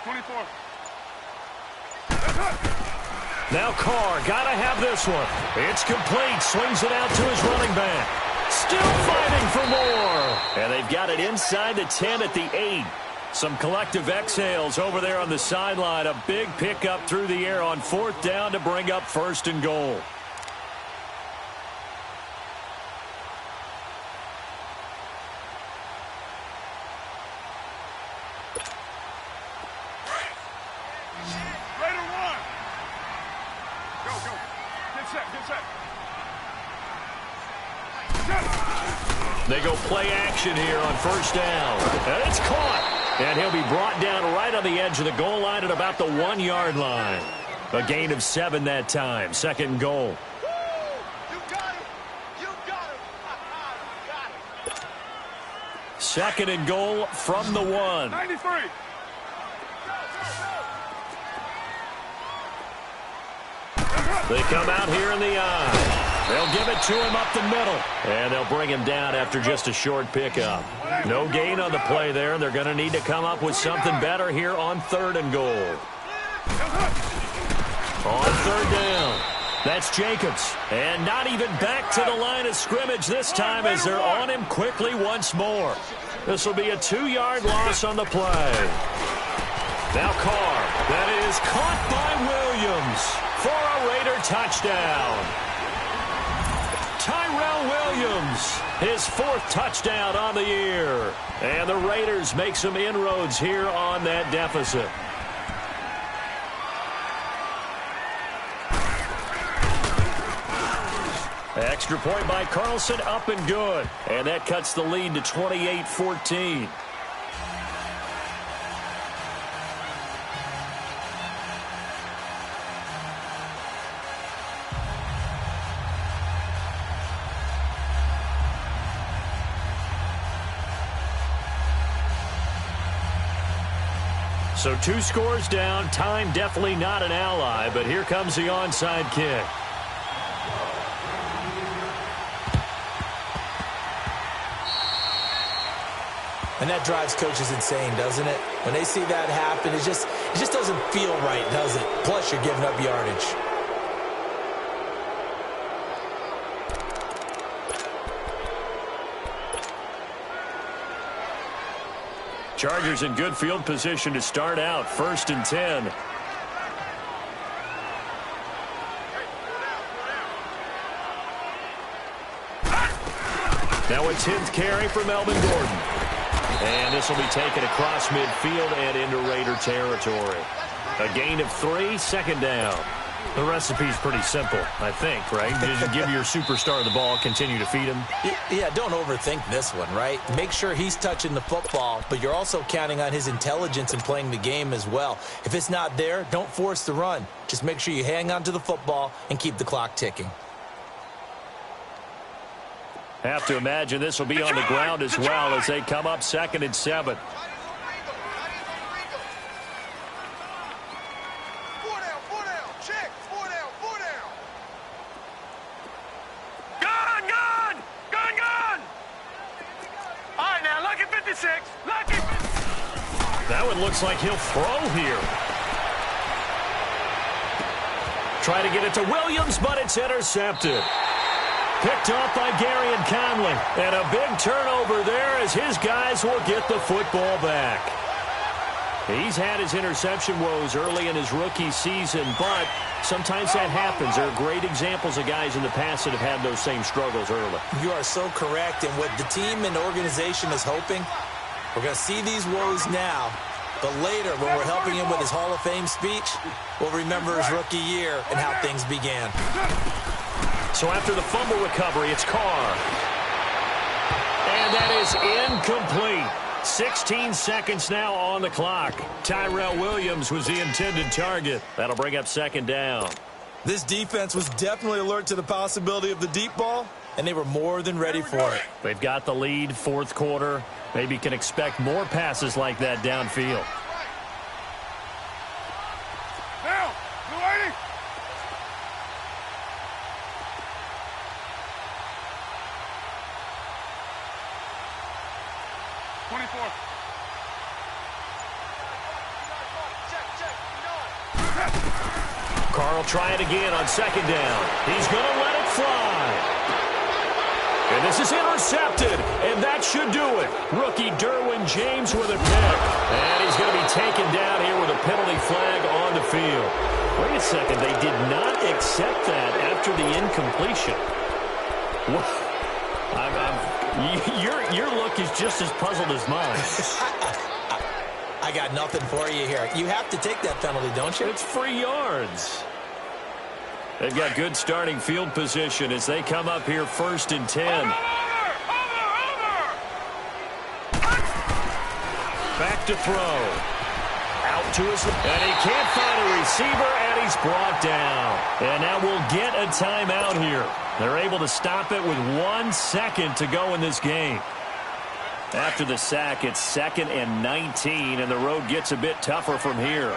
24. Now Carr, gotta have this one. It's complete, swings it out to his running back. Still fighting for more. And they've got it inside the 10 at the 8. Some collective exhales over there on the sideline. A big pickup through the air on fourth down to bring up first and goal. They go play action here on first down. And it's caught. And he'll be brought down right on the edge of the goal line at about the 1-yard line. A gain of 7 that time. Second and goal. You got him. You got him. You got him. Second and goal from the 1. 93. They come out here in the eye. They'll give it to him up the middle. And they'll bring him down after just a short pickup. No gain on the play there. They're going to need to come up with something better here on third and goal. On third down. That's Jacobs. And not even back to the line of scrimmage this time as they're on him quickly once more. This will be a 2-yard loss on the play. Now Carr. That is caught by Williams for a Raider touchdown. Tyrell Williams, his 4th touchdown on the year. And the Raiders make some inroads here on that deficit. Extra point by Carlson, up and good. And that cuts the lead to 28-14. So 2 scores down. Time definitely not an ally, but here comes the onside kick. And that drives coaches insane, doesn't it? When they see that happen, it just doesn't feel right, does it? Plus, you're giving up yardage. Chargers in good field position to start out. 1st and 10. Now a 10th carry for Melvin Gordon. And this will be taken across midfield and into Raider territory. A gain of 3, second down. The recipe's pretty simple, I think, right? Just give your superstar the ball, continue to feed him. Yeah, don't overthink this one, right? Make sure he's touching the football, but you're also counting on his intelligence in playing the game as well. If it's not there, don't force the run. Just make sure you hang on to the football and keep the clock ticking. Have to imagine this will be on the ground as well as they come up 2nd and 7. That one looks like he'll throw here. Try to get it to Williams, but it's intercepted. Picked off by Gary and Conley. And a big turnover there as his guys will get the football back. He's had his interception woes early in his rookie season, but sometimes that happens. There are great examples of guys in the past that have had those same struggles early. You are so correct. And what the team and organization is hoping, we're going to see these woes now, but later when we're helping him with his Hall of Fame speech, we'll remember his rookie year and how things began. So after the fumble recovery, it's Carr. And that is incomplete. 16 seconds now on the clock. Tyrell Williams was the intended target. That'll bring up second down. This defense was definitely alert to the possibility of the deep ball, and they were more than ready for it. They've got the lead, fourth quarter. Maybe can expect more passes like that downfield. Now, you ready? Carl try it again on second down. He's going to let it fly. And this is intercepted, and that should do it. Rookie Derwin James with a pick. And he's going to be taken down here with a penalty flag on the field. Wait a second, they did not accept that after the incompletion. Your look is just as puzzled as mine. I got nothing for you here. You have to take that penalty, don't you? It's free yards. They've got good starting field position as they come up here 1st and 10. Back to throw. Out to his left. And he can't find a receiver, and he's brought down. And now we'll get a timeout here. They're able to stop it with 1 second to go in this game. After the sack, it's 2nd and 19, and the road gets a bit tougher from here.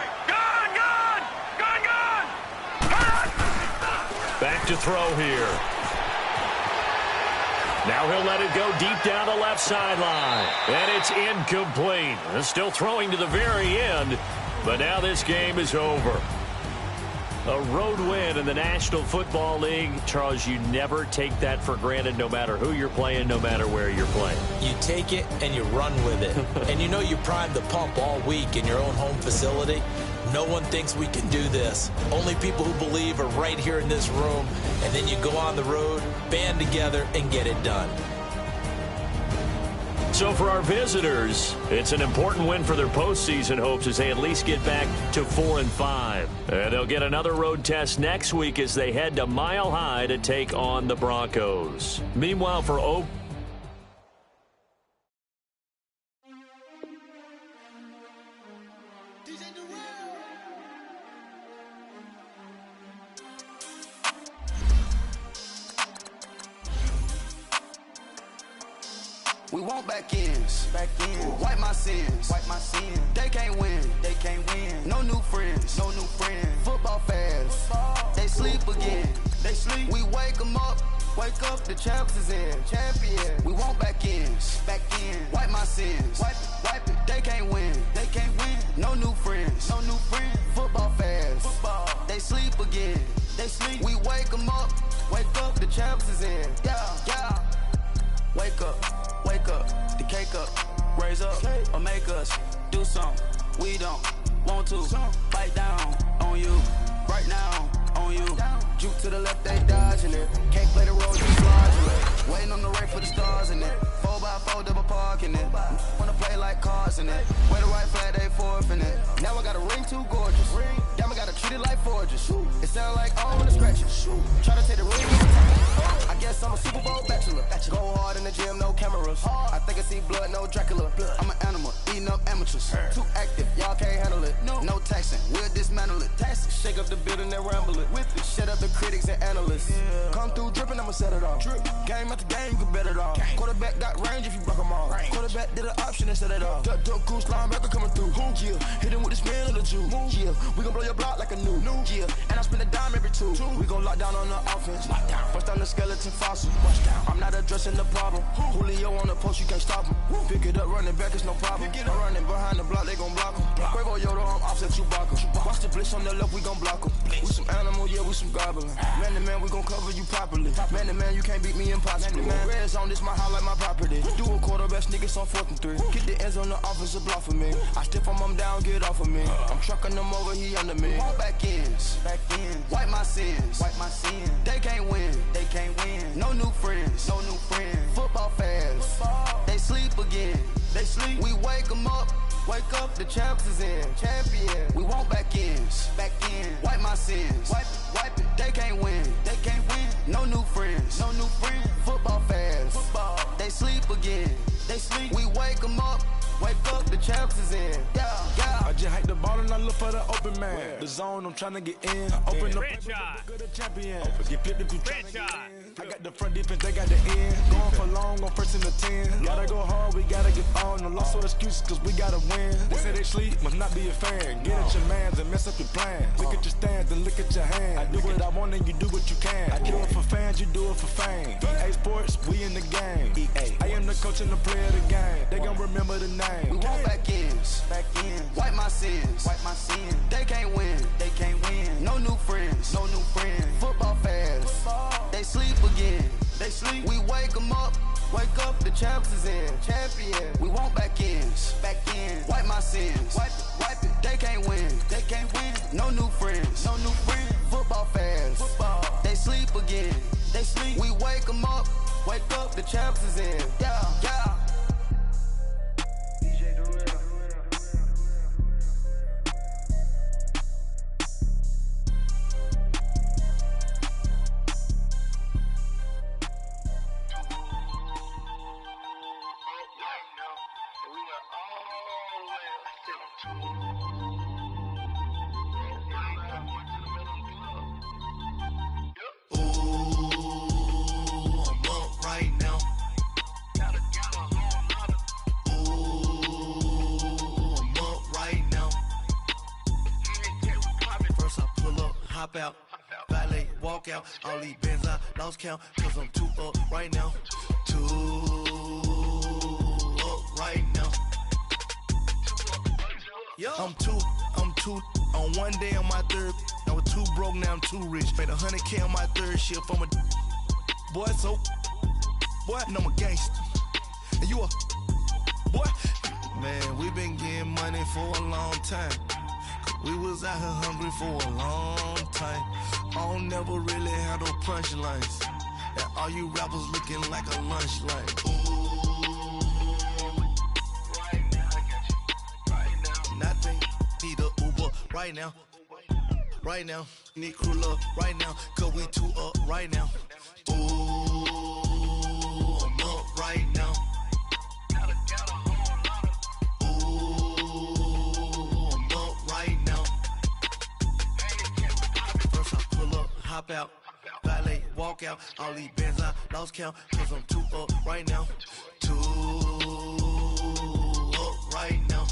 Back to throw here. Now he'll let it go deep down the left sideline. And it's incomplete. They're still throwing to the very end, but now this game is over. A road win in the National Football League. Charles, you never take that for granted, no matter who you're playing, no matter where you're playing. You take it and you run with it. And you know you primed the pump all week in your own home facility. No one thinks we can do this. Only people who believe are right here in this room. And then you go on the road, band together, and get it done. So for our visitors, it's an important win for their postseason hopes as they at least get back to 4-5. And they'll get another road test next week as they head to Mile High to take on the Broncos. Meanwhile, for Oak, we want back ends. Wipe my sins. They can't win. No new friends. Football fans. They sleep again. We wake them up. The champs is in. Champion. We want back ends. Wipe my sins. Wipe it. They can't win. No new friends. Football fans. They sleep again. We wake them up. The champs is in. Yeah. Wake up, the cake up, raise up, or make us do something we don't want to. Bite down on you, right now on you. Juke to the left, they dodging it. Can't play the road, just dodging it. Waiting on the right for the stars in it. 4x4 double parking it. Wanna play like cars in it. Where the right flag, they forfeiting it. Now I got a ring too gorgeous. Damn, I gotta treat it like forges. It sound like I wanna scratch it. Try to take the ring. I guess I'm a Super Bowl bachelor. Go hard in the gym, no cameras. I think I see blood, no Dracula. I'm an animal, eating up amateurs. Too active, y'all can't handle it. No taxing, we'll dismantle it. Shake up the building and ramble it. Shut up the critics and analysts. Come through dripping, I'ma set it off. Game after game, you can bet it off. Quarterback got range if you block them all. Quarterback did an option and set it off. Duck goose linebacker coming through. Yeah, hit him with the spin of the Jew. Yeah, we gon' blow your block like a new. Yeah, and I spend a dime every two. We gon' lock down on the offense. Bust down the skeleton fossil. I'm not addressing the problem. Julio on the post, you can't stop him. Pick it up, running back, it's no problem. I'm running behind the block, they gon' block him. Quavo Yoda, I'm offset Chewbacca. Watch the blitz on the left, we gon' block him. We some animal, yeah, we some goblin. Man to man, we gon' cover you properly. Man to man, you can't beat me impossible. Red zone, this my house like my property. Do a quarter best niggas on 4th and 3. Get the ends on the offensive block for me. I stiff him down, get off of me. I'm trucking them over, he under me. Back ends. Wipe my sins. They can't win. No new friends. Football fans. They sleep again. We wake them up. The champs is in. Champion. We want back ends. Wipe my sins. Wipe it. They can't win. No new friends. Football fans. They sleep again. We wake them up. Wake up, the champs is in. Yeah, yeah. I just hike the ball and I look for the open man. The zone, I'm trying to get in. Open the Franchise. good at champion. Get flipped if you trying to get Franchise. in. I got the front defense, they got the end. Going for long, on first and the 10. Gotta go hard, we gotta get on. No loss or excuses, cause we gotta win. They say they sleep, must not be a fan. Get at your mans and mess up your plans. Look at your stands and look at your hands. I do what I want and you do what you can. I do it for fans, you do it for fame. EA Sports, we in the game. I am the coach and the player of the game. They gon' remember the name. We want back ends. Wipe my sins. They can't win. No new friends. Football fans. They sleep again. We wake them up. Wake up, the champs is in. Champion. We want back ends. Wipe my sins. Wipe it. They can't win. No new friends. Football fans. They sleep again. We wake them up. Wake up, the champs is in. Yeah, yeah. Hop out, valet, walk out. All these bands I lost count, cause I'm too up right now. Too up right now. I'm too on one day on my third. I was too broke, now I'm too rich. Made 100K on my third shift. I'm a boy, so boy, and I'm a gangster. And you a boy. Man, we been getting money for a long time. We was out here hungry for a long time. I don't never really have no punchlines. And all you rappers looking like a lunch line. Right now, I got you. Right now. Nothing, need a Uber right now. Right now, need crew love right now. Cause we too up right now. Ooh, I'm up right now. Hop out, valet, walk out. All these bands I lost count, cause I'm too up right now. Too up right now.